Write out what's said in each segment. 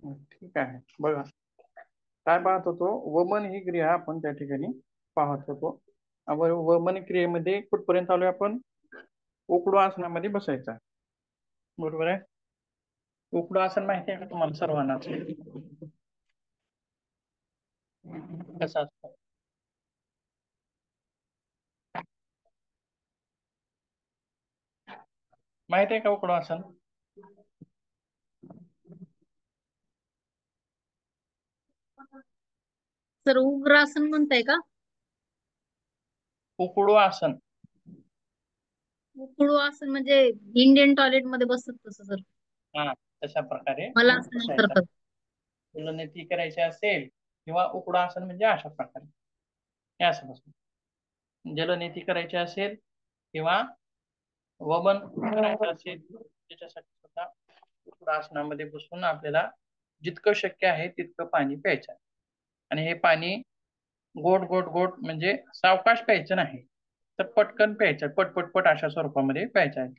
ठीक आहे बघा. काय पाहत होतो, वमन ही क्रिया आपण त्या ठिकाणी पाहत होतो. आपण वमन क्रियेमध्ये कुठपर्यंत आलोय आपण? उकडू आसनामध्ये बसायचा, बरोबर आहे. उकडू आसन माहिती आहे का तुम्हाला सर्वांनाच? कसं असतं? माहिती आहे का उकडू आसन? सर उग्रासन म्हणताय का? उकडू आसन. उकडू आसन म्हणजे इंडियन टॉयलेट मध्ये बसतात तसं सर? हा, तशा प्रकारे मला असं नाही बसायचा. करतात. उलनती करायची असेल किंवा उकडू आसन म्हणजे अशा प्रकारे हे असं बसून जलनेती करायची असेल किंवा वमन करायचं असेल त्याच्यासाठी सुद्धा उकडू आसनामध्ये बसून आपल्याला जितकं शक्य आहे तितकं पाणी प्यायचं आहे. आणि हे पाणी गोड गोड गोड म्हणजे सावकाश प्यायचं नाही, तर पटकन प्यायचं, पटपटपट अशा स्वरूपामध्ये प्यायचं आहे.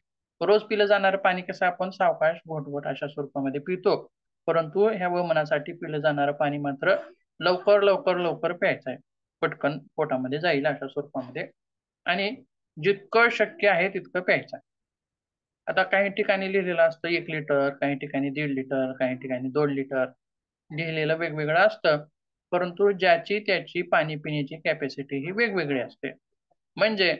रोज पिलं जाणारं पाणी कसं आपण सावकाश घोट घोट अशा स्वरूपामध्ये पितो, परंतु ह्या वमनासाठी पिलं जाणारं पाणी मात्र लवकर लवकर लवकर प्यायचं आहे, पटकन पोटामध्ये जाईल अशा स्वरूपामध्ये. आणि जितकं शक्य आहे तितकं प्यायचं आहे. आता काही ठिकाणी लिहिलेलं असतं 1 लिटर, काही ठिकाणी 1.5 लिटर, काही ठिकाणी 2 लिटर, लिहिलेलं वेगवेगळं असतं. परंतु ज्याची त्याची पाणी पिण्याची कॅपॅसिटी ही वेगवेगळी असते. म्हणजे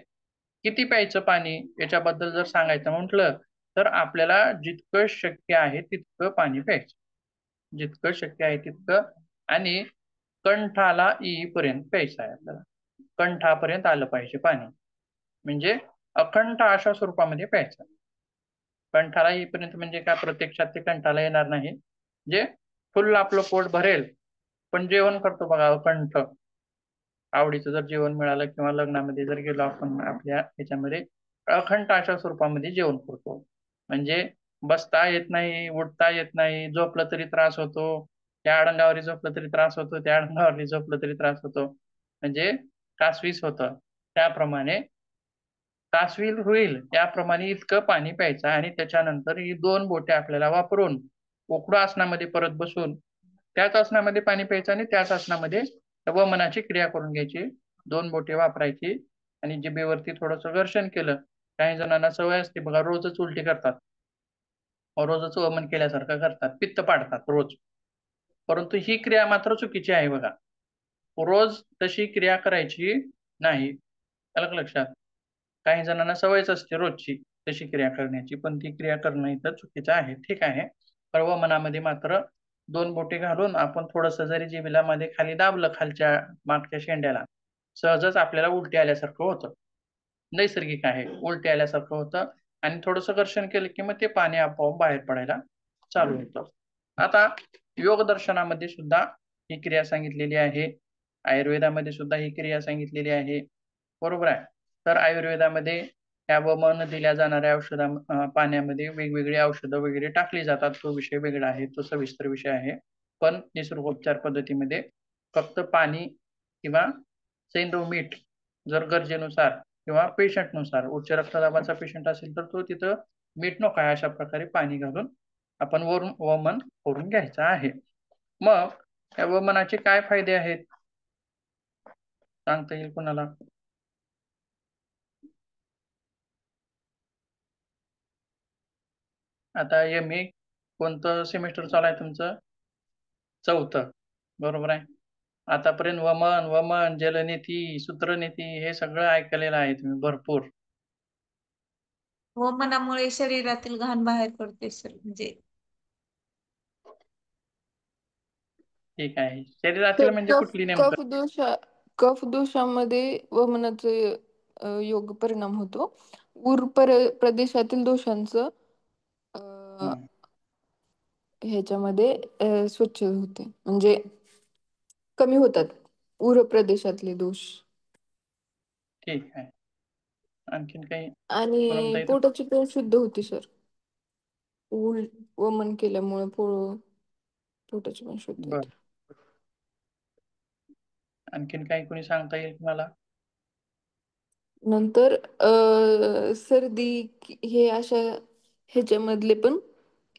किती प्यायचं पाणी याच्याबद्दल जर सांगायचं म्हटलं, तर आपल्याला जितकं शक्य आहे तितकं पाणी प्यायचं, जितकं शक्य आहे तितकं. आणि कंठाला येईपर्यंत प्यायचं आहे आपल्याला. कंठापर्यंत आलं पाहिजे पाणी, म्हणजे अखंड अशा स्वरूपामध्ये प्यायचं. कंठाला येईपर्यंत म्हणजे काय, प्रत्यक्षात ते कंठाला येणार नाही, जे फुल आपलं पोट भरेल. पण जेवण करतो बघा कंठ, आवडीचं जर जेवण मिळालं किंवा लग्नामध्ये जर गेलो आपण आपल्या ह्याच्यामध्ये, अखंड अशा स्वरूपामध्ये जेवण करतो. म्हणजे बसता येत नाही, उठता येत नाही, झोपलं तरी त्रास होतो, त्या अडंगावरी झोपलं तरी त्रास होतो, त्या अडंगावरी झोपलं तरी त्रास होतो, म्हणजे कासवीस होतं. त्याप्रमाणे कासवील होईल त्याप्रमाणे इतकं पाणी प्यायचं. आणि त्याच्यानंतर ही 2 बोटे आपल्याला वापरून उकडू आसनामध्ये परत बसून त्याच आसनामध्ये पाणी प्यायचं आणि त्याच आसनामध्ये वमनाची क्रिया करून घ्यायची. 2 बोटे वापरायची आणि जिभेवरती थोडस घर्षण केलं. काही जणांना सवय असते बघा, रोजच उलटी करतात, रोजच वमन केल्यासारखं करतात, पित्त पाडतात रोज. परंतु ही क्रिया मात्र चुकीची आहे बघा. रोज तशी क्रिया करायची नाही, अलग लक्षात. काही जणांना सवयच असते रोजची तशी क्रिया करण्याची, पण ती क्रिया करणं इथं चुकीचं आहे. ठीक आहे. तर वमनामध्ये मात्र 2 बोटे घालून आपण थोडस जरी जिभेला मध्ये खाली दाबलं, खालच्या मागच्या शेंड्याला, सहजच आपल्याला उलटी आल्यासारखं होतं. नैसर्गिक आहे, उलटी आल्यासारखं होतं. आणि थोडस घर्षण केलं की मग ते पाणी आपोआप बाहेर पडायला चालू होतं. आता योग दर्शनामध्ये सुद्धा ही क्रिया सांगितलेली आहे, आयुर्वेदामध्ये सुद्धा ही क्रिया सांगितलेली आहे, बरोबर आहे. तर आयुर्वेदामध्ये या वमन दिल्या जाणाऱ्या पाण्यामध्ये वेगवेगळी औषधं वगैरे टाकली जातात, तो विषय वेगळा आहे, तो सविस्तर विषय आहे. पण निसर्गोपचार पद्धतीमध्ये फक्त पाणी किंवा सैंधव मीठ, जर गरजेनुसार किंवा पेशंटनुसार, उच्च रक्तदाबाचा पेशंट असेल तर तो तिथं मीठ नको आहे, अशा प्रकारे पाणी घालून आपण वरून वमन करून घ्यायचं आहे. मग या वमनाचे काय फायदे आहेत सांगता येईल कोणाला? आता MA कोणतं सेमिस्टर चालू आहे तुमचं? 4th, बरोबर आहे. आतापर्यंत वमन वमन जलनेती सूत्रनेती हे सगळं ऐकलेलं आहे तुम्ही भरपूर. वमनामुळे शरीरातील घाण बाहेर पडते सर, म्हणजे ठीक आहे. शरीरातील तर म्हणजे कुठली नेमकं? कफ दोषामध्ये वमनाचे योग परिणाम होतो. प्रदेशातील दोषांचं अ, हम्म, ह्याच्यामध्ये स्वच्छ होते, म्हणजे कमी होतात उर प्रदेशातले दोष. ठीक आहे. आणखीन काही आणि पूनमताई? पोटाची पण शुद्ध होते सर. वमन केल्यामुळे पोटाची पण शुद्ध बर, होते. आणखीन काही कोणी सांगता येईल तुम्हाला? नंतर सर्दी हे अशा ह्याच्यामधले पण,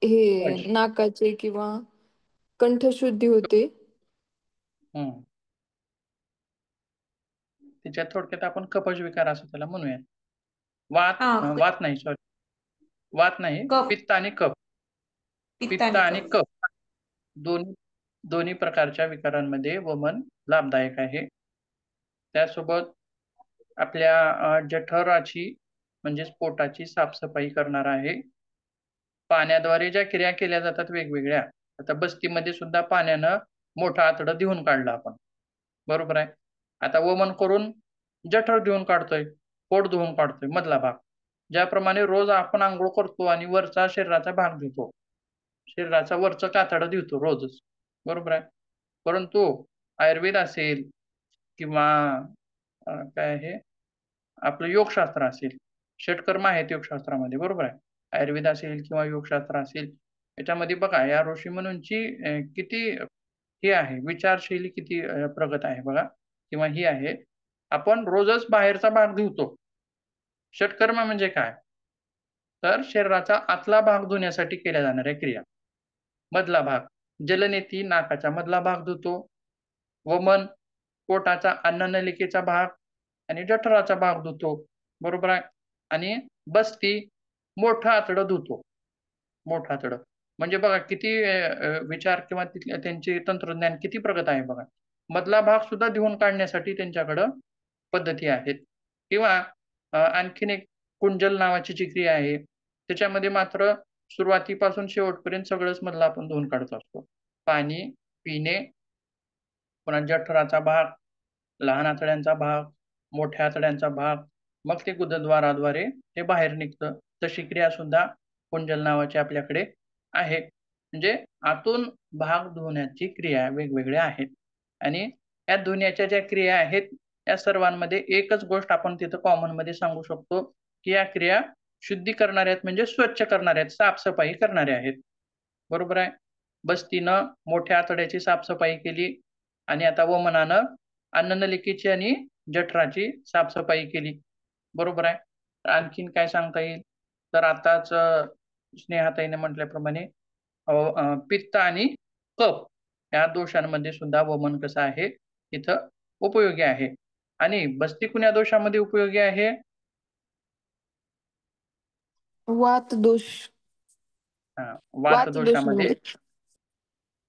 हे पज. नाकाचे किंवा कंठशुद्धी होते. हम्म त्याच्यात थोडक्यात आपण कफज विकार असं त्याला म्हणूया. वात हा वात नाही, सॉरी, वात नाही, कफ पित्त आणि कफ. पित्त पित्त आणि आणि कफ. कफ दोन्ही दोन्ही प्रकारच्या विकारांमध्ये वमन लाभदायक आहे. त्यासोबत आपल्या जठराची म्हणजेच पोटाची साफसफाई करणार आहे. पाण्याद्वारे ज्या क्रिया केल्या जातात वेगवेगळ्या, आता बस्तीमध्ये सुद्धा पाण्यानं मोठं आतडं धुवून काढलं आपण, बरोबर आहे. आता वमन करून जठर धुवून काढतोय, पोट धुवून काढतोय, मधला भाग. ज्याप्रमाणे रोज आपण आंघोळ करतो आणि वरचा शरीराचा भाग धुतो, शरीराचा वरचं कातडं धुतो रोजच, बरोबर आहे. परंतु आयुर्वेद असेल किंवा काय आहे आपलं योगशास्त्र असेल, षटकर्म आहेत योगशास्त्रामध्ये, बरोबर आहे. आयुर्वेद असेल किंवा योगशास्त्र असेल, याच्यामध्ये बघा या ऋषीमुनींची किती हे आहे, विचारशैली किती प्रगत आहे बघा, किंवा ही आहे. आपण रोजच बाहेरचा भाग धुतो. षटकर्म म्हणजे काय, तर शरीराचा आतला भाग धुण्यासाठी केल्या जाणाऱ्या क्रिया. मधला भाग जलनेती, नाकाचा मधला भाग धुतो. वमन पोटाचा अन्ननलिकेचा भाग आणि जठराचा भाग धुतो, बरोबर आहे. आणि बस्ती मोठं आतडं धुतो, मोठं आतडं. म्हणजे बघा किती विचार किंवा त्यांचे तंत्रज्ञान किती प्रगत आहे बघा. मधला भाग सुद्धा धुवून काढण्यासाठी त्यांच्याकडं पद्धती आहेत. किंवा आणखीन एक कुंजल नावाची जी क्रिया आहे, त्याच्यामध्ये मात्र सुरुवातीपासून शेवटपर्यंत सगळंच मधला आपण धुवून काढत असतो. पाणी पिणे, पुन्हा जठराचा भाग, लहान आतड्यांचा भाग, मोठ्या आतड्यांचा भाग, मग ते गुदद्वाराद्वारे ते बाहेर निघतं. तशी क्रिया सुद्धा कुंजल नावाची आपल्याकडे आहे. म्हणजे आतून भाग धुवण्याची क्रिया वेगवेगळ्या आहेत. आणि या धुण्याच्या ज्या क्रिया आहेत या सर्वांमध्ये एकच गोष्ट आपण तिथं कॉमन मध्ये सांगू शकतो, की या क्रिया शुद्धी करणाऱ्या आहेत, म्हणजे स्वच्छ करणाऱ्या आहेत, साफसफाई करणाऱ्या आहेत, बरोबर आहे. बस्तीनं मोठ्या आतड्याची साफसफाई केली आणि आता वमनानं अन्ननलिकेची आणि जठराची साफसफाई केली, बरोबर आहे. आणखीन काय सांगता येईल, तर आताच स्नेहाताईने म्हटल्याप्रमाणे पित्त आणि कफ या दोषांमध्ये सुद्धा वमन कसं आहे इथं उपयोगी आहे. आणि बस्ती कुण्या दोषामध्ये उपयोगी आहे, वात दोष. वात वात दोषामध्ये, दोषांमध्ये.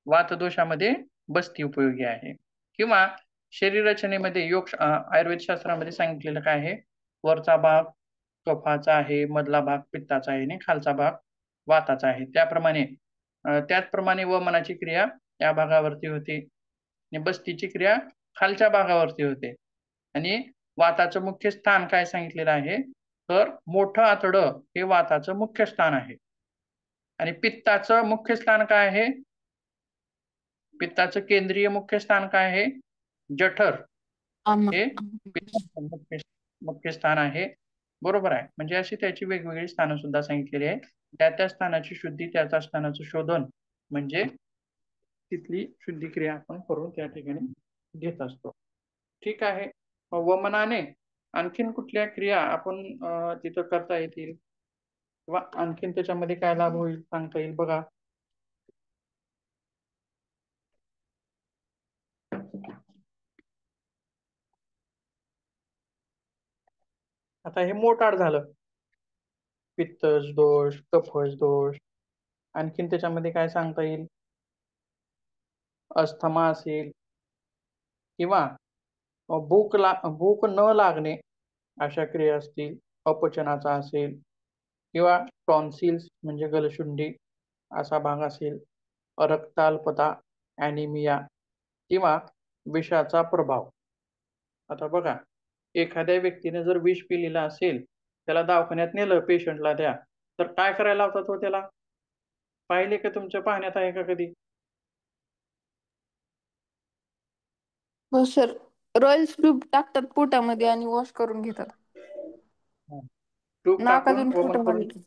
वात दोषामध्ये बस्ती उपयोगी आहे. किंवा शरीर रचनेमध्ये आयुर्वेद शास्त्रामध्ये सांगितलेलं काय आहे, वरचा भाग कफाचा आहे, मधला भाग पित्ताचा आहे आणि खालचा भाग वाताचा आहे. त्याचप्रमाणे वमनाची क्रिया या भागावरती होते आणि बस्तीची क्रिया खालच्या भागावरती होते. आणि वाताचं मुख्य स्थान काय सांगितलेलं आहे, तर मोठं आतडं हे वाताचं मुख्य स्थान आहे. आणि पित्ताचं मुख्य स्थान काय आहे, पित्ताचं केंद्रीय मुख्य स्थान काय आहे, जठर हे पित्ताचं मुख्य स्थान आहे, बरोबर आहे. म्हणजे अशी त्याची वेगवेगळी स्थानं सुद्धा सांगितलेली आहे. त्या स्थानाची शुद्धी, त्या स्थानाचं शोधन म्हणजे तिथली शुद्धी क्रिया आपण करून त्या ठिकाणी घेत असतो. ठीक आहे. वमनाने आणखीन कुठल्या क्रिया आपण तिथं करता येतील किंवा आणखीन त्याच्यामध्ये काय लाभ होईल सांगता येईल बघा. आता हे मोटाड झालं, पित्तज दोष, कफज दोष. आणखीन त्याच्यामध्ये काय सांगता येईल, अस्थमा असेल किंवा भूक न लागणे अशा क्रिया असतील, अपचनाचा असेल किंवा टॉन्सिल्स म्हणजे गलशुंडी असा भाग असेल, रक्ताल्पता, ॲनिमिया किंवा विषाचा प्रभाव. आता बघा, एखाद्या व्यक्तीने जर विष पिलेलं असेल, त्याला दवाखान्यात नेलं पेशंटला त्या, तर काय करायला लावतात तो त्याला, पाहिले का तुमच्या पाहण्यात आहे का कधी? हो सर, रॉयल ट्यूब टाकतात पोटामध्ये आणि वॉश करून घेतात. ट्यूब टाकून नाकातून वमन करून, पोटामध्ये.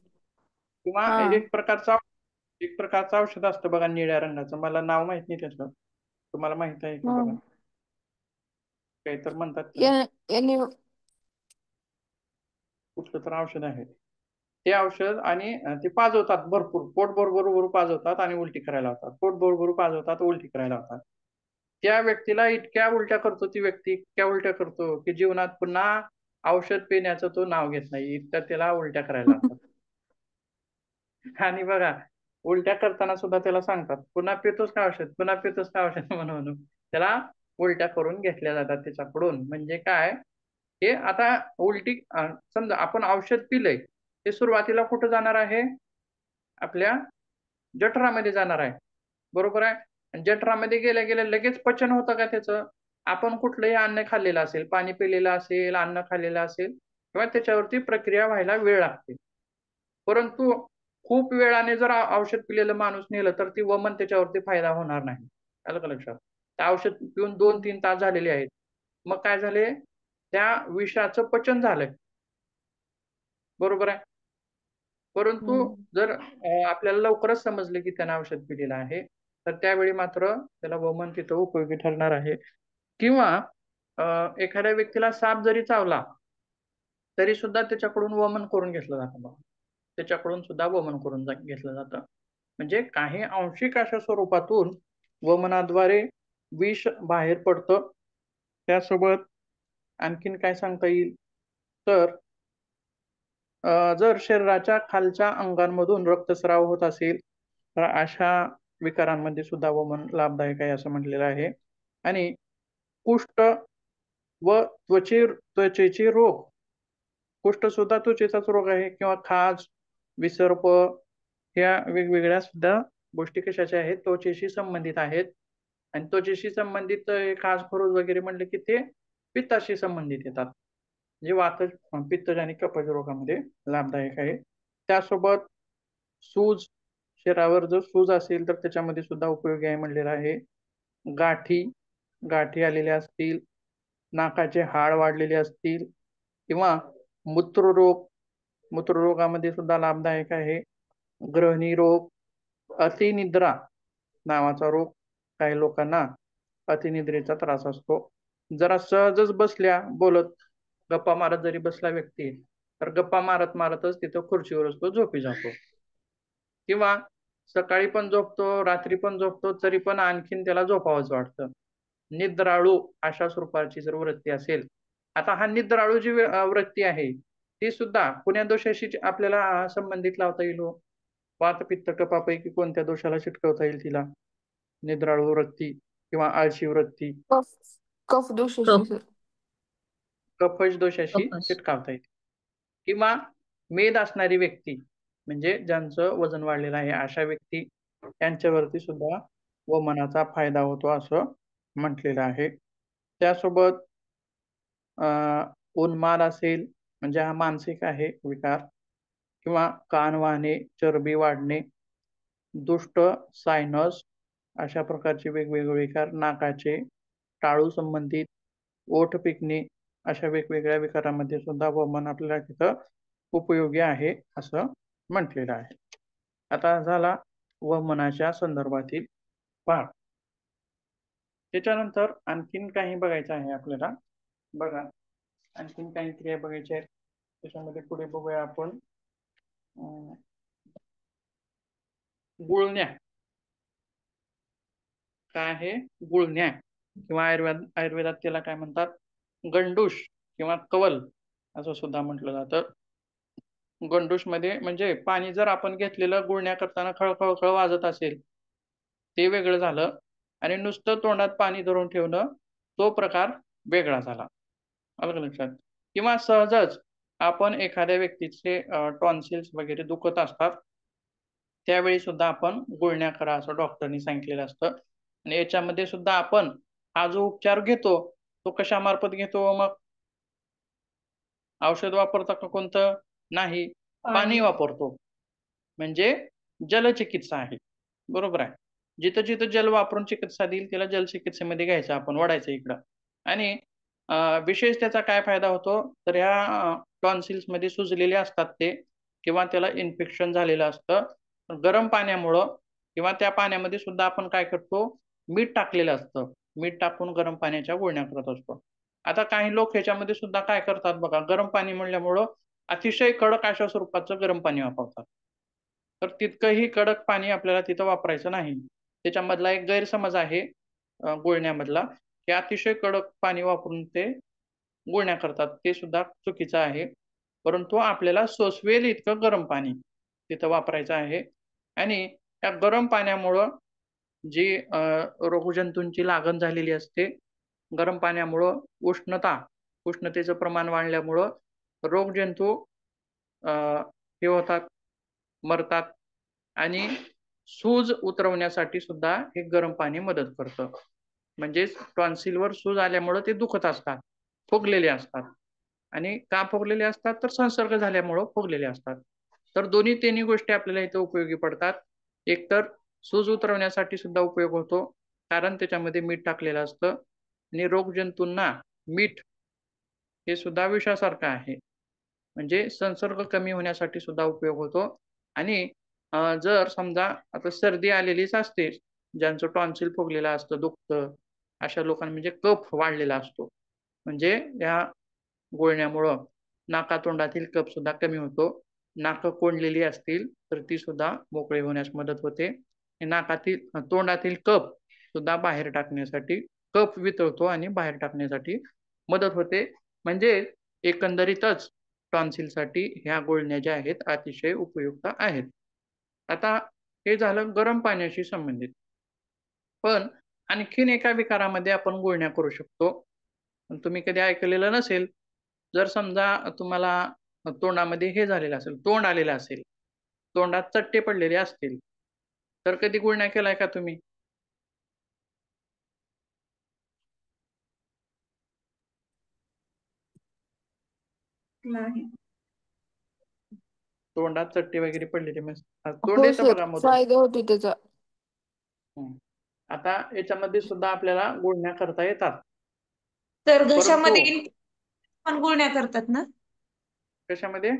किंवा हा. एक प्रकारचं औषध असतं बघा निळ्या रंगाचं, मला नाव माहित नाही त्याचं, तुम्हाला माहित आहे का बघा, काही तर म्हणतात त्याला, याने कुठलं तर औषध आहे ते औषध आणि ते पाजवतात भरपूर, पोट भरभर पाजवतात आणि उलटी करायला लावतात, पोट भरभर पाजवतात, उलटी करायला लावतात. त्या व्यक्तीला इतक्या उलट्या करतो, ती व्यक्ती इतक्या उलट्या करतो की जीवनात पुन्हा औषध पिण्याचं तो नाव घेत नाही, इतक्या त्याला उलट्या करायला लागतात. आणि बघा, उलट्या करताना सुद्धा त्याला सांगतात, पुन्हा पितोस का औषध, पुन्हा पितोस का औषध म्हणून त्याला उलट्या करून घेतल्या जातात त्याच्याकडून. म्हणजे काय, हे आता उलटी समजा आपण औषध पिलंय, ते सुरुवातीला कुठं जाणार आहे, आपल्या जठरामध्ये जाणार आहे, बरोबर आहे. आणि जठरामध्ये गेल्या गेल्या लगेच पचन होतं का त्याचं? आपण कुठलंही अन्न खाल्लेलं असेल, पाणी पिलेलं असेल, अन्न खाल्लेलं असेल, किंवा त्याच्यावरती प्रक्रिया व्हायला वेळ लागते. परंतु खूप वेळाने जर औषध पिलेलं माणूस नेलं तर ती वमन त्याच्यावरती फायदा होणार नाही. आलं का लक्षात? त्या औषध पिऊन 2-3 तास झालेले आहेत, मग काय झाले, त्या विषाचं पचन झालंय, बरोबर आहे. परंतु जर आपल्याला लवकरच समजले की त्यानं औषध पिलेलं आहे, तर त्यावेळी मात्र त्याला वमन तिथं उपयोगी ठरणार आहे. किंवा एखाद्या व्यक्तीला साप जरी चावला तरी सुद्धा त्याच्याकडून वमन करून घेतलं जातं बघा, त्याच्याकडून सुद्धा वमन करून घेतलं जातं. म्हणजे काही आंशिक अशा स्वरूपातून वमनाद्वारे विष बाहेर पडतं. त्यासोबत आणखीन काय सांगता येईल, तर जर शरीराच्या खालच्या अंगांमधून रक्तस्राव होत असेल तर अशा विकारांमध्ये सुद्धा वमन लाभदायक आहे असं म्हटलेलं आहे. आणि कुष्ठ व त्वचेचे रोग, कुष्ठ सुद्धा त्वचेचाच रोग आहे, किंवा खाज, विसर्प, ह्या वेगवेगळ्या सुद्धा गोष्टी कशाच्या आहेत, त्वचेशी संबंधित आहेत. आणि त्वचेशी संबंधित खाज, खरूज वगैरे म्हणले की ते पित्ताशी संबंधित येतात. जे वात, पित्त आणि कफज रोगामध्ये लाभदायक आहे. त्यासोबत सूज, शरीरावर जर सूज असेल तर त्याच्यामध्ये सुद्धा उपयोगी आहे म्हणलेलं आहे. गाठी आलेल्या असतील, नाकाचे हाड वाढलेले असतील, किंवा मूत्ररोगामध्ये सुद्धा लाभदायक आहे. ग्रहणी रोग, अतिनिद्रा नावाचा रोग, काही लोकांना अतिनिद्रेचा त्रास असतो. जरा सहजच बसल्या बोलत गप्पा मारत जरी बसला व्यक्ती, तर गप्पा मारत मारतच तिथं खुर्चीवरच तो झोपी जातो, किंवा सकाळी पण झोपतो, रात्री पण झोपतो, तरी पण आणखीन त्याला झोपावंच वाटतं. निद्राळू अशा स्वरूपाची जर वृत्ती असेल, आता हा निद्राळू जी वृत्ती आहे ती सुद्धा पुण्या दोषाशी आपल्याला संबंधित लावता येईल. वात पित्त कफापैकी कोणत्या दोषाला चिटकवता येईल तिला, निद्राळू वृत्ती किंवा आळशी वृत्ती? कफ कफ दोषाशी कफ सर. कफश दोषाशी कफश चिटकावता येईल. किंवा मेद असणारी व्यक्ती, म्हणजे ज्यांचं वजन वाढलेलं आहे अशा व्यक्ती, यांच्यावरती सुद्धा वमनाचा फायदा होतो असं म्हटलेलं आहे. त्यासोबत उन्माद असेल, म्हणजे हा मानसिक आहे विकार, किंवा कान वाहणे, चरबी वाढणे, दुष्ट सायनस, अशा प्रकारचे वेगवेगळे विकार, नाकाचे, टाळू संबंधित, ओठ पिकणे, अशा वेगवेगळ्या विकारामध्ये सुद्धा वमन आपल्याला तिथं उपयोगी आहे असं म्हटलेलं आहे. आता झाला वमनाच्या संदर्भातील भाग. त्याच्यानंतर आणखीन काही बघायचं आहे आपल्याला. बघा, आणखीन काही क्रिया बघायच्या आहेत. त्याच्यामध्ये पुढे बघूया आपण गुळण्या. काय आहे गुळण्या, किंवा आयुर्वेदात त्याला काय म्हणतात, गंडूश किंवा कवल असं सुद्धा म्हटलं जातं. गंडूश मध्ये म्हणजे पाणी जर आपण घेतलेलं गुळण्या करताना खळखळ वाजत असेल, ते वेगळं झालं. आणि नुसतं तोंडात पाणी धरून ठेवणं, तो प्रकार वेगळा झाला. आलं लक्षात? किंवा सहजच आपण एखाद्या व्यक्तीचे टॉन्सिल्स वगैरे दुखत असतात, त्यावेळी सुद्धा आपण गुळण्या करा असं डॉक्टरनी सांगितलेलं असतं. आणि याच्यामध्ये सुद्धा आपण हा जो उपचार घेतो तो कशामार्फत घेतो, मग औषध वापरता का कोणतं? नाही, पाणी वापरतो. म्हणजे जलचिकित्सा आहे, बरोबर आहे. जिथं जिथं जल वापरून चिकित्सा देईल त्याला जलचिकित्सेमध्ये घ्यायचं आपण, ओढायचं इकडं. आणि विशेष त्याचा काय फायदा होतो, तर ह्या टॉन्सिल्स मध्ये सुजलेले असतात ते, किंवा त्याला इन्फेक्शन झालेलं असतं, गरम पाण्यामुळं, किंवा त्या पाण्यामध्ये सुद्धा आपण काय करतो, मीठ टाकलेलं असतं, मीठ टाकून गरम पाण्याच्या गुळण्या करत असतो. आता काही लोक ह्याच्यामध्ये सुद्धा काय करतात बघा, गरम पाणी म्हणल्यामुळं अतिशय कडक अशा स्वरूपाचं गरम पाणी वापरतात. तर तितकंही कडक पाणी आपल्याला तिथं वापरायचं नाही. त्याच्यामधला एक गैरसमज आहे गुळण्यामधला, की अतिशय कडक पाणी वापरून ते गुळण्या करतात. ते सुद्धा चुकीचं आहे. परंतु आपल्याला सोसवेल इतकं गरम पाणी तिथं वापरायचं आहे आणि त्या गरम पाण्यामुळं जी रोगजंतूंची लागण झालेली असते, गरम पाण्यामुळं उष्णतेचं प्रमाण वाढल्यामुळं रोगजंतू हे होतात, मरतात आणि सूज उतरवण्यासाठी सुद्धा हे गरम पाणी मदत करतं. म्हणजेच टॉन्सिलवर सूज आल्यामुळं ते दुखत असतात, फुगलेले असतात आणि का फुगलेले असतात? तर संसर्ग झाल्यामुळं फुगलेले असतात. तर तिन्ही गोष्टी आपल्याला इथं उपयोगी पडतात. एकतर सूज उतरवण्यासाठी सुद्धा उपयोग होतो, कारण त्याच्यामध्ये मीठ टाकलेलं असतं आणि रोगजंतूंना मीठ हे सुद्धा विषासारखं आहे. म्हणजे संसर्ग कमी होण्यासाठी सुद्धा उपयोग होतो आणि जर समजा आता सर्दी आलेलीच असते, ज्यांचं टॉन्सिल फुगलेलं असतं, दुखतं, अशा लोकांना म्हणजे कफ वाढलेला असतो. म्हणजे या गुळण्यामुळं नाकातोंडातील कफ सुद्धा कमी होतो. नाकं कोंडलेली असतील तर ती सुद्धा मोकळी होण्यास मदत होते. तोंडातील कफ सुद्धा बाहेर टाकण्यासाठी कफ वितळतो आणि बाहेर टाकण्यासाठी मदत होते. म्हणजे एकंदरीतच टॉन्सिलसाठी ह्या गुळण्या ज्या आहेत अतिशय उपयुक्त आहेत. आता हे झालं गरम पाण्याशी संबंधित. पण आणखीन एका विकारामध्ये आपण गुळण्या करू शकतो. तुम्ही कधी ऐकलेलं नसेल. जर समजा तुम्हाला तोंडामध्ये हे झालेलं असेल, तोंड आलेलं असेल, तोंडात चट्टे पडलेले असतील, तर कधी गुळण्या केलाय का तुम्ही? नाही. तोंडात चट्टे वगैरे पडलेले तोंड हो येतं सर, बघा मधून. फायदा होतो त्याचा. आता याच्यामध्ये सुद्धा आपल्याला गुळण्या करता येतात. तर परंतु घशामध्ये पण गुळण्या करतात ना? कशामध्ये?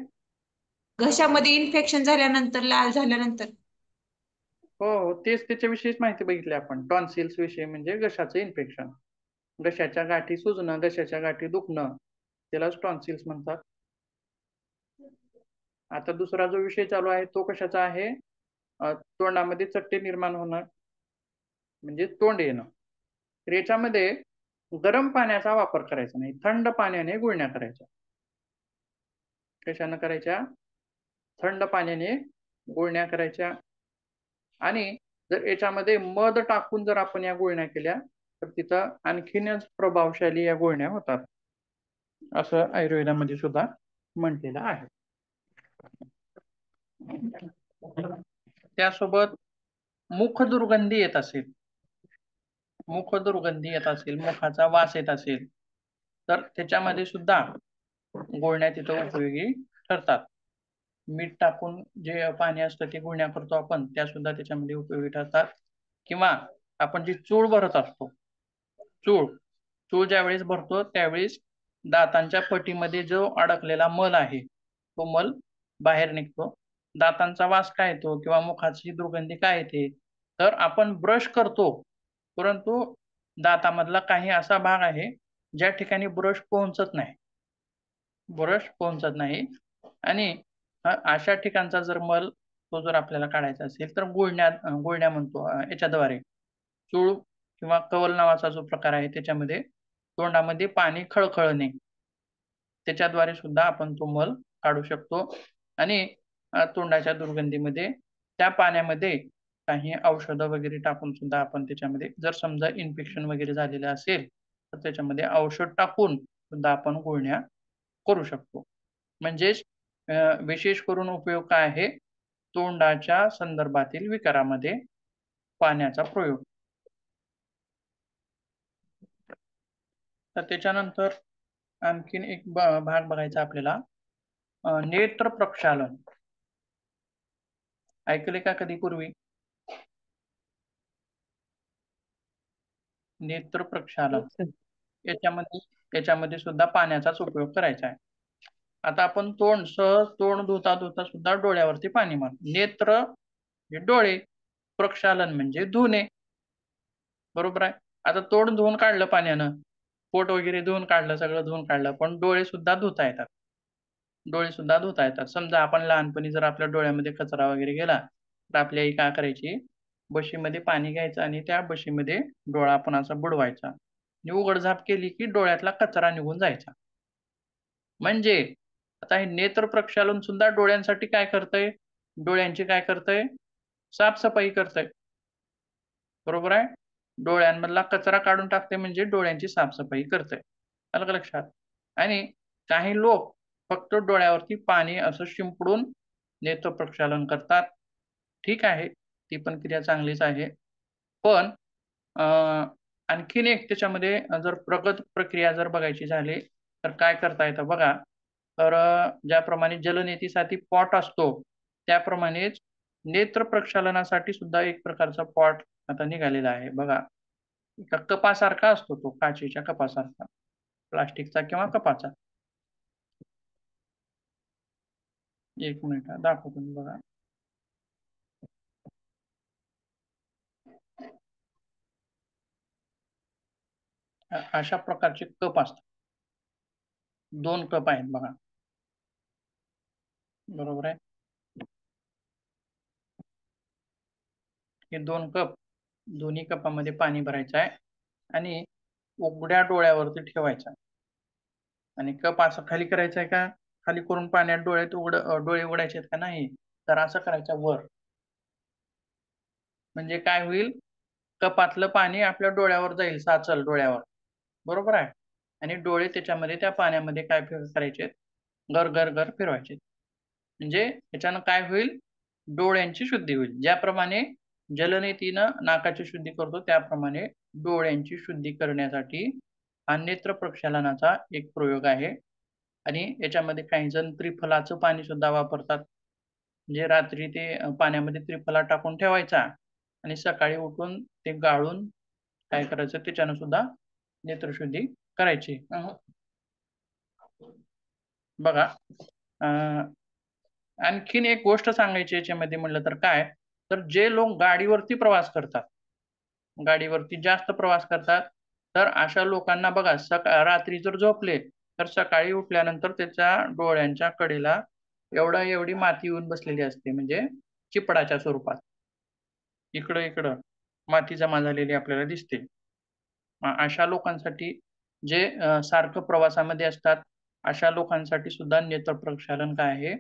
घशामध्ये इन्फेक्शन झाल्यानंतर, लाल झाल्यानंतर. हो, तेच त्याच्याविषयीच माहिती बघितली आपण. टॉन्सिल्स विषयी म्हणजे घशाचं इन्फेक्शन. घशाच्या गाठी सुजणं, घशाच्या गाठी दुखणं, त्यालाच टॉन्सिल्स म्हणतात. आता दुसरा जो विषय चालू आहे तो कशाचा आहे? तोंडामध्ये चट्टे निर्माण होणं म्हणजे तोंड येणं. तर याच्यामध्ये गरम पाण्याचा वापर करायचा नाही, थंड पाण्याने गुळण्या करायच्या. कशानं करायच्या? थंड पाण्याने गुळण्या करायच्या. आणि जर याच्यामध्ये मध टाकून जर आपण या गुळण्या केल्या तर तिथं आणखीनच प्रभावशाली या गुळण्या होतात, असं आयुर्वेदामध्ये सुद्धा म्हटलेलं आहे. त्यासोबत मुख दुर्गंधी येत असेल, मुखाचा वास येत असेल, तर त्याच्यामध्ये सुद्धा गुळण्या तिथं उपयोगी ठरतात. मीठ टाकून जे पाणी असतं ते गुळण्या करतो आपण, त्या सुद्धा त्याच्यामध्ये उपयोगी ठरतात. किंवा आपण जी चूळ भरत असतो, चूळ ज्यावेळेस भरतो त्यावेळेस दातांच्या पटीमध्ये जो अडकलेला मल आहे तो मल बाहेर निघतो. दातांचा वास काय येतो किंवा मुखाची दुर्गंधी काय येते? तर आपण ब्रश करतो, परंतु दातामधला काही असा भाग आहे ज्या ठिकाणी ब्रश पोहोचत नाही आणि अशा ठिकाणचा जर मल तो जर आपल्याला काढायचा असेल तर गुळण्या म्हणतो याच्याद्वारे. चूळ किंवा कवल नावाचा जो प्रकार आहे त्याच्यामध्ये तोंडामध्ये पाणी खळखळणे, त्याच्याद्वारे सुद्धा आपण तो मल काढू शकतो. आणि तोंडाच्या दुर्गंधीमध्ये त्या पाण्यामध्ये काही औषधं वगैरे टाकून सुद्धा आपण त्याच्यामध्ये, जर समजा इन्फेक्शन वगैरे झालेलं असेल तर त्याच्यामध्ये औषध टाकून सुद्धा आपण गुळण्या करू शकतो. म्हणजेच विशेष करून उपयोग काय आहे? तोंडाच्या संदर्भातील विकारामध्ये पाण्याचा प्रयोग. तर त्याच्यानंतर आणखीन एक भाग बघायचा आपल्याला, नेत्र प्रक्षालन. ऐकले का कधी पूर्वी? नेत्र प्रक्षालन याच्यामध्ये सुद्धा पाण्याचाच उपयोग करायचा आहे. आता आपण सहज तोंड धुता सुद्धा डोळ्यावरती पाणी मारतो. नेत्र म्हणजे डोळे, प्रक्षालन म्हणजे धुणे, बरोबर आहे. आता तोंड धुवून काढलं पाण्यानं, पोट वगैरे धुवून काढलं, सगळं धुवून काढलं, पण डोळे सुद्धा धुता येतात. डोळे सुद्धा धुता येतात. समजा आपण लहानपणी जर आपल्या डोळ्यामध्ये कचरा वगैरे गेला तर आपली आई काय करायची, बशीमध्ये पाणी घ्यायचं आणि त्या बशीमध्ये डोळा आपण असा बुडवायचा आणि उघडझाप केली की डोळ्यातला कचरा निघून जायचा. म्हणजे आता हे नेत्र प्रक्षालन सुद्धा डोळ्यांसाठी काय करतंय, डोळ्यांची काय करतंय, साफसफाई करतंय. बरोबर आहे. डोळ्यांमधला कचरा काढून टाकते म्हणजे डोळ्यांची साफसफाई करतंय. आलं का लक्षात? आणि काही लोक फक्त डोळ्यावरती पाणी असं शिंपडून नेत्र प्रक्षालन करतात. ठीक आहे, ती पण क्रिया चांगलीच आहे. पण आणखीन एक त्याच्यामध्ये जर प्रगत प्रक्रिया जर बघायची झाली तर काय करता येतं बघा. तर ज्याप्रमाणे जलनेतीसाठी पॉट असतो त्याप्रमाणेच नेत्र प्रक्षालनासाठी सुद्धा एक प्रकारचा पॉट आता निघालेला आहे बघा. एका कपासारखा असतो तो, काचेच्या कपासारखा, प्लास्टिकचा किंवा कपाचा. एक मिनिट दाखवतो मी बघा. अशा प्रकारचे कप असतात. 2 कप आहेत बघा. बरोबर आहे. हे 2 कप, दोन्ही कपामध्ये पाणी भरायचं आहे आणि उघड्या डोळ्यावरती ठेवायचा आणि कप असं खाली करायचा आहे का, खाली करून पाण्यात डोळे उघडायचे आहेत का, नाही तर असं करायचं वर. म्हणजे काय होईल, कपातलं पाणी आपल्या डोळ्यावर जाईल, साचल डोळ्यावर. बरोबर आहे. आणि डोळे त्याच्यामध्ये त्या पाण्यामध्ये काय करायचे, गर गर गर फिरवायचे. म्हणजे याच्यानं काय होईल, डोळ्यांची शुद्धी होईल. ज्याप्रमाणे जलनेतीनं नाकाची शुद्धी करतो त्याप्रमाणे डोळ्यांची शुद्धी करण्यासाठी हा नेत्र प्रक्षालनाचा एक प्रयोग आहे. आणि याच्यामध्ये काही जण त्रिफलाचं पाणी सुद्धा वापरतात. म्हणजे रात्री ते पाण्यामध्ये त्रिफला टाकून ठेवायचा आणि सकाळी उठून ते गाळून काय करायचं, त्याच्यानं सुद्धा नेत्रशुद्धी करायची. बघा, आणखीन एक गोष्ट सांगायची याच्यामध्ये म्हणलं तर काय, तर जे लोक गाडीवरती प्रवास करतात, गाडीवरती जास्त प्रवास करतात, तर अशा लोकांना बघा रात्री जर झोपले तर सकाळी उठल्यानंतर त्याच्या डोळ्यांच्या कडेला एवढी माती येऊन बसलेली असते, म्हणजे चिपडाच्या स्वरूपात इकडं माती जमा झालेली आपल्याला दिसते. अशा लोकांसाठी जे सारखं प्रवासामध्ये असतात अशा लोकांसाठी सुद्धा नेत्र प्रक्षालन काय आहे,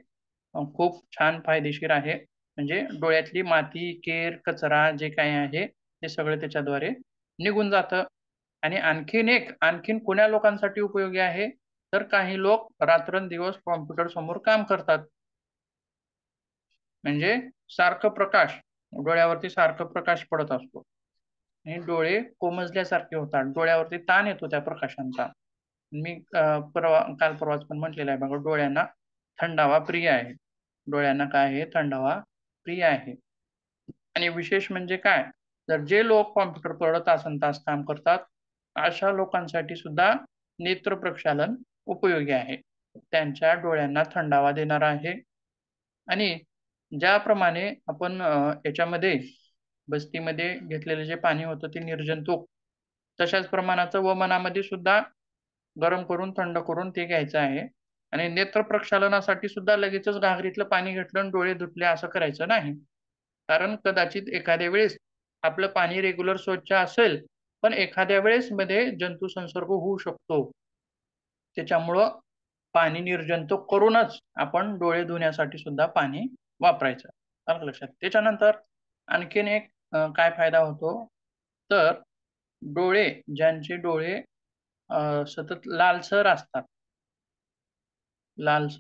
खूप छान फायदेशीर आहे. म्हणजे डोळ्यातली माती, केर, कचरा जे काही आहे ते सगळं त्याच्याद्वारे निघून जातं. आणि आणखीन कोण्या लोकांसाठी उपयोगी आहे, तर काही लोक रात्रंदिवस कॉम्प्युटर समोर काम करतात. म्हणजे सारखं प्रकाश डोळ्यावरती सारखं प्रकाश पडत असतो आणि डोळे कोमजल्यासारखे होतात, डोळ्यावरती ताण येतो त्या प्रकाशांचा. मी काल परवाच पण म्हटलेलं आहे बघा, डोळ्यांना थंडावा प्रिय आहे. डोळ्यांना काय आहे, थंडावा प्रिय आहे. आणि विशेष म्हणजे काय, तर जे लोक कॉम्प्युटरवर तासनतास काम करतात अशा लोकांसाठी सुद्धा नेत्र प्रक्षालन उपयोगी आहे. त्यांच्या डोळ्यांना थंडावा देणार आहे. आणि ज्याप्रमाणे आपण याच्यामध्ये बस्तीमध्ये घेतलेलं जे पाणी होतं ते निर्जंतुक, तशाच प्रमाणाचं वमनामध्ये सुद्धा गरम करून थंड करून ते घ्यायचं आहे. आणि नेत्र प्रक्षालनासाठी सुद्धा लगेचच घागरीतलं पाणी घेतलं आणि डोळे धुतले असं करायचं नाही. कारण कदाचित एखाद्या वेळेस आपलं पाणी रेग्युलर स्वच्छ असेल पण एखाद्या वेळेस मध्ये जंतू संसर्ग होऊ शकतो. त्याच्यामुळं पाणी निर्जंतुक करूनच आपण डोळे धुण्यासाठी सुद्धा पाणी वापरायचं. आलं लक्षात. त्याच्यानंतर आणखीन एक काय फायदा होतो, तर ज्यांचे डोळे सतत लालसर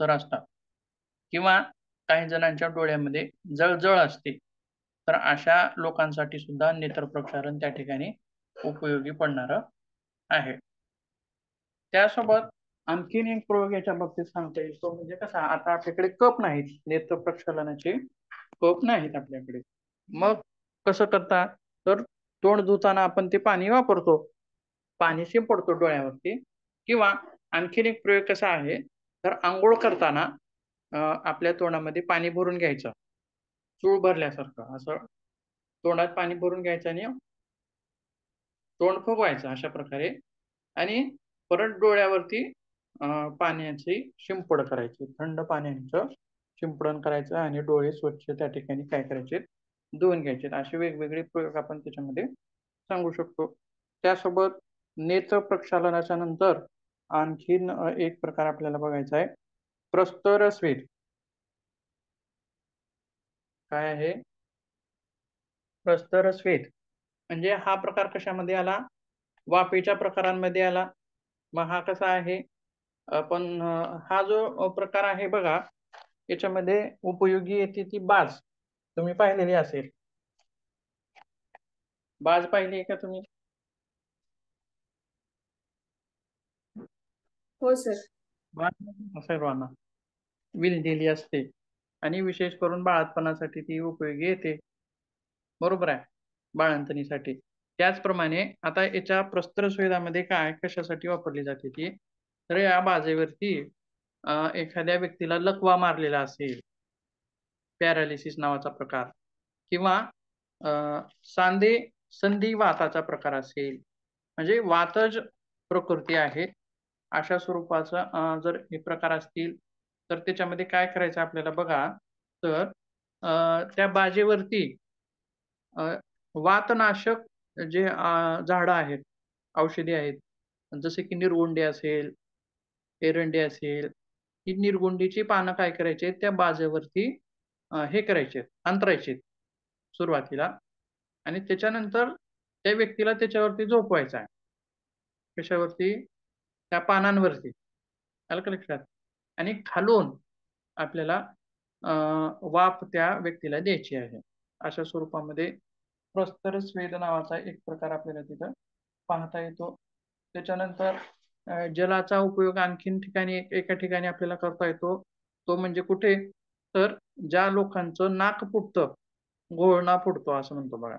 असतात किंवा काही जणांच्या डोळ्यामध्ये जळजळ असते, तर अशा लोकांसाठी सुद्धा नेत्र प्रक्षालन त्या ठिकाणी उपयोगी पडणार आहे. त्यासोबत आणखीन एक प्रयोग याच्या बाबतीत सांगता येईल, तो म्हणजे कसा, आता आपल्याकडे कप नाहीत, नेत्र प्रक्षालनाचे कप नाहीत आपल्याकडे. मग कसं करतात, तर तोंड धुताना आपण ते पाणी वापरतो, पाणी शिंपडतो डोळ्यावरती. किंवा आणखीन एक प्रयोग कसा आहे, तर आंघोळ करताना आपल्या तोंडामध्ये पाणी भरून घ्यायचं, चूळ भरल्यासारखं असं तोंडात पाणी भरून घ्यायचं आणि तोंड फुगवायचं अशा प्रकारे. आणि परत डोळ्यावरती पाण्याची शिंपड करायची, थंड पाण्याचं शिंपडण करायचं आणि डोळे स्वच्छ त्या ठिकाणी काय करायचे, धुवून घ्यायचे. असे वेगवेगळे प्रयोग आपण त्याच्यामध्ये सांगू शकतो. त्यासोबत नेत्र प्रक्षालनाच्या नंतर आणखीन एक प्रकार आपल्याला बघायचा आहे, प्रस्तरस्वेद. काय आहे प्रस्तरस्वेद? म्हणजे हा प्रकार कशामध्ये आला, वाफेच्या प्रकारांमध्ये आला. मग हा कसा आहे, पण हा जो प्रकार आहे बघा, याच्यामध्ये उपयोगी येते ती बाज. तुम्ही पाहिलेली असेल, बाज पाहिली आहे का तुम्ही? हो सर. बाज सर्वांना विणलेली असते आणि विशेष करून बाळातपणासाठी ती उपयोगी येते, बरोबर आहे, बाळंतणीसाठी. त्याचप्रमाणे आता याच्या प्रस्तरस्वेदामध्ये काय कशासाठी वापरली जाते ती, तर या बाजेवरती एखाद्या व्यक्तीला लकवा मारलेला असेल, पॅरालिसिस नावाचा प्रकार, किंवा सांधे संधिवाताचा प्रकार असेल, म्हणजे वातज प्रकृती आहे अशा स्वरूपाचा जर हे प्रकार असतील, तर त्याच्यामध्ये काय करायचं आपल्याला बघा, तर त्या बाजेवरती वातनाशक जे झाडं आहेत, औषधी आहेत, जसे की निरगुंडी असेल, एरंडी असेल, ही निरगुंडीची पानं काय करायचे, त्या बाजेवरती हे करायचे, अंतरायचे सुरुवातीला, आणि त्याच्यानंतर त्या व्यक्तीला त्याच्यावरती झोपवायचा आहे. कशावरती? त्या पानांवरती. आलं का लक्षात? आणि खालून आपल्याला वाफ त्या व्यक्तीला द्यायची आहे. अशा स्वरूपामध्ये प्रस्तरस्वेद नावाचा एक प्रकार आपल्याला तिथं पाहता येतो. त्याच्यानंतर जलाचा उपयोग आणखीन ठिकाणी एका ठिकाणी आपल्याला करता येतो, तो म्हणजे कुठे, तर ज्या लोकांचं नाक फुटतं, घोळणा फुटतो असं म्हणतो बघा,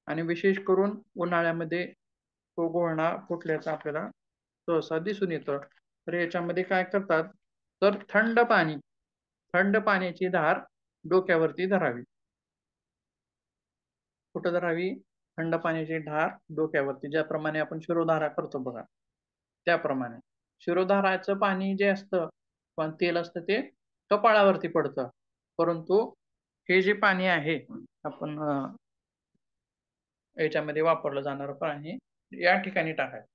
आणि विशेष करून उन्हाळ्यामध्ये तो घोळणा फुटल्याचा आपल्याला सहसा दिसून येतं. तर याच्यामध्ये काय करतात, तर थंड पाण्याची धार डोक्यावरती धरावी. कुठं धरावी? थंड पाण्याची धार डोक्यावरती, ज्याप्रमाणे आपण शिरोधारा करतो बघा, त्याप्रमाणे. शिरोधाराचं पाणी जे असतं, पण तेल असतं, ते कपाळावरती पडतं, परंतु हे जे पाणी आहे आपण याच्यामध्ये वापरलं जाणारं पाणी या ठिकाणी टाकायचं.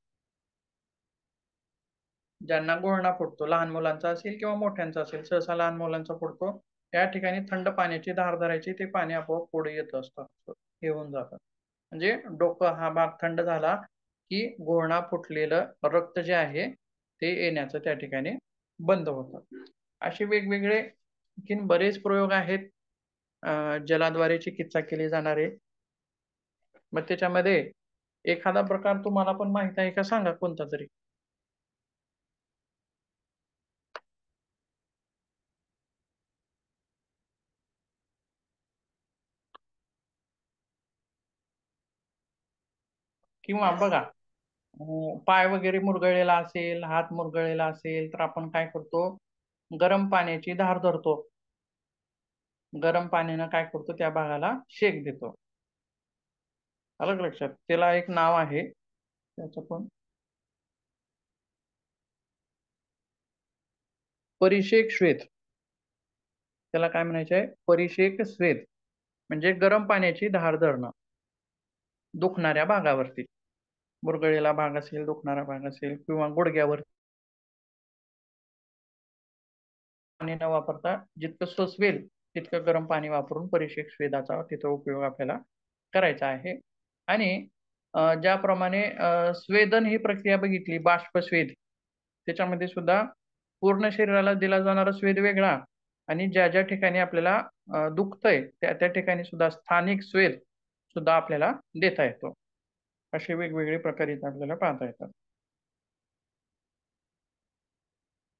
ज्यांना घोळणा फुटतो, लहान मुलांचा असेल किंवा मोठ्यांचा असेल, सहसा लहान मुलांचा फुटतो, या ठिकाणी थंड पाण्याची धार धरायची, ते पाणी आपोआप पुढे येत असतं, हे होऊन जातं. म्हणजे डोकं हा भाग थंड झाला की घोळणा फुटलेलं रक्त जे आहे ते येण्याचं त्या ठिकाणी बंद होतं. असे वेगवेगळे आणखीन बरेच प्रयोग आहेत जलाद्वारे चिकित्सा केली जाणारे. मग त्याच्यामध्ये एखादा प्रकार तुम्हाला पण माहित आहे का, सांगा कोणता तरी. किंवा बघा, पाय वगैरे मुरगळलेला असेल, हात मुरगळलेला असेल, तर आपण काय करतो, गरम पाण्याची धार धरतो, गरम पाण्यानं काय करतो, त्या भागाला शेक देतो. अलग लक्षात, त्याला एक नाव आहे त्याचं पण, परिषेक श्वेत. त्याला काय म्हणायचं आहे, परिषेक श्वेत, म्हणजे गरम पाण्याची धार धरणं दुखणाऱ्या भागावरती, मुरगळलेला भाग असेल, दुखणारा भाग असेल, किंवा गुडघ्यावर पाणी न वापरता जितकं सोसवेल तितकं गरम पाणी वापरून परिषेक स्वेदाचा तिथं उपयोग आपल्याला करायचा आहे. आणि ज्याप्रमाणे स्वेदन ही प्रक्रिया बघितली, बाष्पस्वेद, त्याच्यामध्ये सुद्धा पूर्ण शरीराला दिला जाणारा स्वेद वेगळा, आणि ज्या ज्या ठिकाणी आपल्याला दुखतंय त्या त्या ठिकाणी सुद्धा स्थानिक स्वेद सुद्धा आपल्याला देता येतो. असे वेगवेगळे प्रकार इथे आपल्याला पाहता येतात.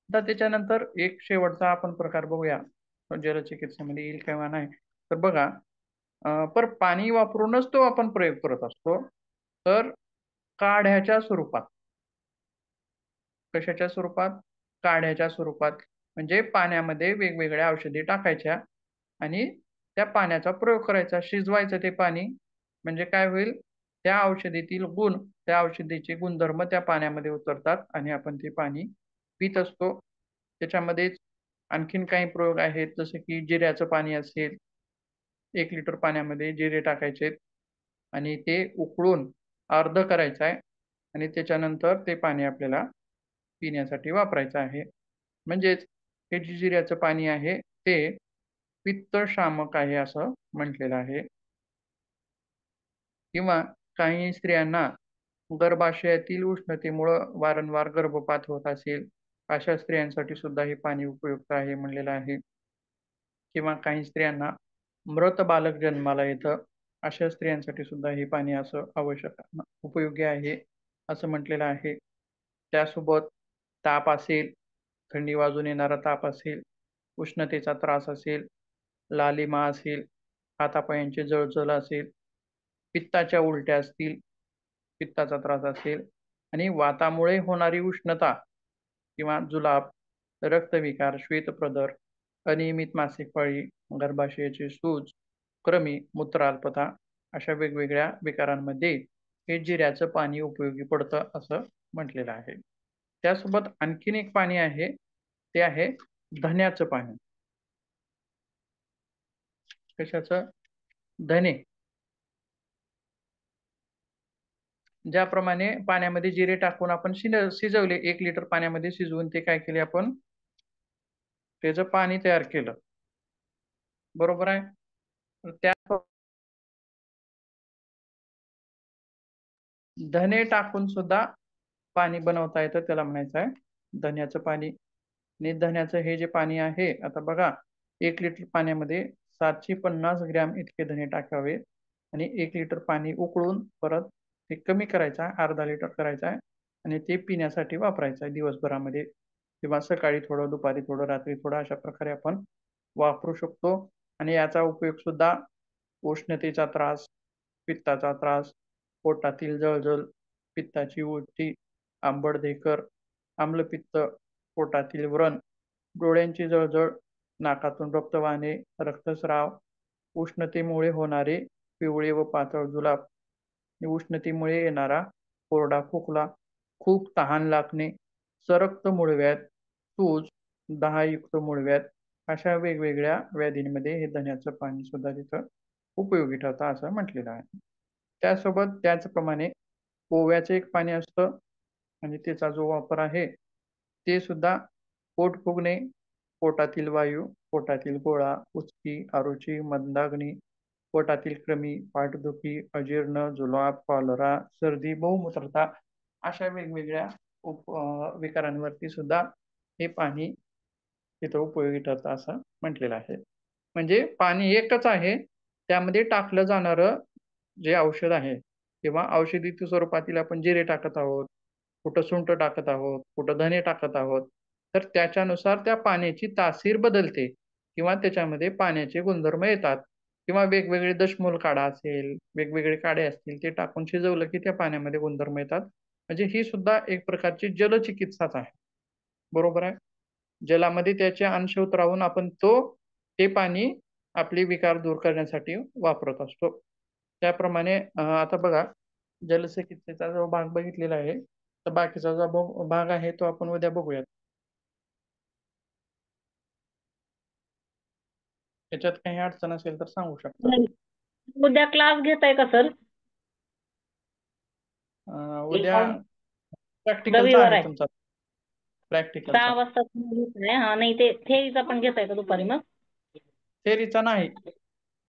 आता त्याच्यानंतर एक शेवटचा आपण प्रकार बघूया, जलचिकित्सेमध्ये येईल किंवा नाही, तर बघा, पर पाणी वापरूनच तो आपण प्रयोग करत असतो, तर काढ्याच्या स्वरूपात. कशाच्या स्वरूपात? काढ्याच्या स्वरूपात. म्हणजे पाण्यामध्ये वेगवेगळ्या औषधी टाकायच्या आणि त्या पाण्याचा प्रयोग करायचा, शिजवायचं ते पाणी. म्हणजे काय होईल, त्या औषधीतील गुण, त्या औषधीचे गुणधर्म त्या पाण्यामध्ये उतरतात आणि आपण ते पाणी पित असतो. त्याच्यामध्येच आणखीन काही प्रयोग आहेत, जसं की जिऱ्याचं पाणी असेल. 1 लिटर पाण्यामध्ये जिरे टाकायचे आणि ते उकळून अर्ध करायचं आहे आणि त्याच्यानंतर ते पाणी आपल्याला पिण्यासाठी वापरायचं आहे. म्हणजेच हे जे जिऱ्याचं पाणी आहे ते पित्तशामक आहे असं म्हटलेलं आहे. किंवा काही स्त्रियांना गर्भाशयातील उष्णतेमुळं वारंवार गर्भपात होत असेल, अशा स्त्रियांसाठी सुद्धा हे पाणी उपयुक्त आहे म्हणलेलं आहे. किंवा काही स्त्रियांना मृत बालक जन्माला येतं, अशा स्त्रियांसाठी सुद्धा हे पाणी असं आवश्यक उपयोगी आहे असं म्हटलेलं आहे. त्यासोबत ताप असेल, थंडी वाजून येणारा ताप असेल, उष्णतेचा त्रास असेल, लालिमा असेल, हातापायांची जळजळ असेल, पित्ताच्या उलट्या असतील, पित्ताचा त्रास असेल आणि वातामुळे होणारी उष्णता किंवा जुलाब, रक्तविकार, श्वेतप्रदर, अनियमित मासिक पाळी, गर्भाशयाची सूज, कृमी, मूत्राल्पता अशा वेगवेगळ्या विकारांमध्ये हे जिऱ्याचं पाणी उपयोगी पडतं असं म्हटलेलं आहे. त्यासोबत आणखीन एक पाणी आहे, ते आहे धन्याचं पाणी. कशाचं? धने. ज्याप्रमाणे पाण्यामध्ये जिरे टाकून आपण शिजवले, 1 लिटर पाण्यामध्ये शिजवून ते काय केले आपण, त्याचं पाणी तयार केलं. बरोबर आहे. तर त्या धने टाकून सुद्धा पाणी बनवता येतं, त्याला म्हणायचं आहे धन्याचं पाणी. आणि धन्याचं हे जे पाणी आहे, आता बघा 1 लिटर पाण्यामध्ये 750 ग्रॅम इतके धने टाकावे आणि 1 लिटर पाणी उकळून परत ते कमी करायचं आहे, अर्धा लिटर करायचं आहे आणि ते पिण्यासाठी वापरायचं आहे दिवसभरामध्ये, किंवा सकाळी थोडं, दुपारी थोडं, रात्री थोडं, अशा प्रकारे आपण वापरू शकतो. आणि याचा उपयोग सुद्धा उष्णतेचा त्रास, पित्ताचा त्रास, पोटातील जळजळ, पित्ताची उलटी, आंबडधेकर, आम्लपित्त, पोटातील व्रण, डोळ्यांची जळजळ, नाकातून रक्त वाहणे, रक्तस्राव, उष्णतेमुळे होणारे पिवळे व पातळ जुलाब, उष्णतेमुळे येणारा कोरडा खोकला, खूप तहान लागणे, सरक्त मूळव्याध, सूज, दाहयुक्त मूळव्याध अशा वेगवेगळ्या व्याधींमध्ये हे धन्याचं पाणी सुद्धा तिथं उपयोगी ठरतं असं म्हटलेलं आहे. त्यासोबत त्याचप्रमाणे ओव्याचं एक पाणी असतं आणि त्याचा जो वापर आहे ते सुद्धा पोट फुगणे, पोटातील वायू, पोटातील गोळा, उचकी, आरुची, मंदाग्नी, पोटातील कृमी, पाठदुखी, अजीर्ण, जुलाब, कॉलरा, सर्दी, बहुमूत्रता अशा वेगवेगळ्या विकारांवरती सुद्धा हे पाणी तिथं उपयोगी ठरतं असं म्हटलेलं आहे. म्हणजे पाणी एकच आहे, त्यामध्ये टाकलं जाणारं जे औषध आहे किंवा औषधी स्वरूपातील आपण जिरे टाकत आहोत, कुठं सुंठ टाकत आहोत, कुठं धने टाकत आहोत, तर त्याच्यानुसार त्या पाण्याची तासीर बदलते किंवा त्याच्यामध्ये पाण्याचे गुणधर्म येतात. किंवा वेगवेगळे दशमूल काढा असेल, वेगवेगळे काढे असतील, ते टाकून शिजवलं की त्या पाण्यामध्ये गुणधर्म येतात. म्हणजे ही सुद्धा एक प्रकारची जलचिकित्साच आहे. बरोबर आहे. जलामध्ये त्याचे अंश उतरावून आपण ते पाणी आपले विकार दूर करण्यासाठी वापरत असतो. त्याप्रमाणे आता बघा, जलचिकित्सेचा जो भाग बघितलेला आहे, तर बाकीचा जो भाग आहे तो आपण उद्या बघूयात. त्याच्यात काही अडचण असेल तर सांगू शकता. उद्या क्लास घेताय का सर? उद्या प्रॅक्टिकलचा रविवार आहे आहे. तुमचा, 6 प्रॅक्टिकलचा. वाजता घेताय? हा नाही, ते थेरीचा पण घेताय का दुपारी मग? थेरीचा नाही,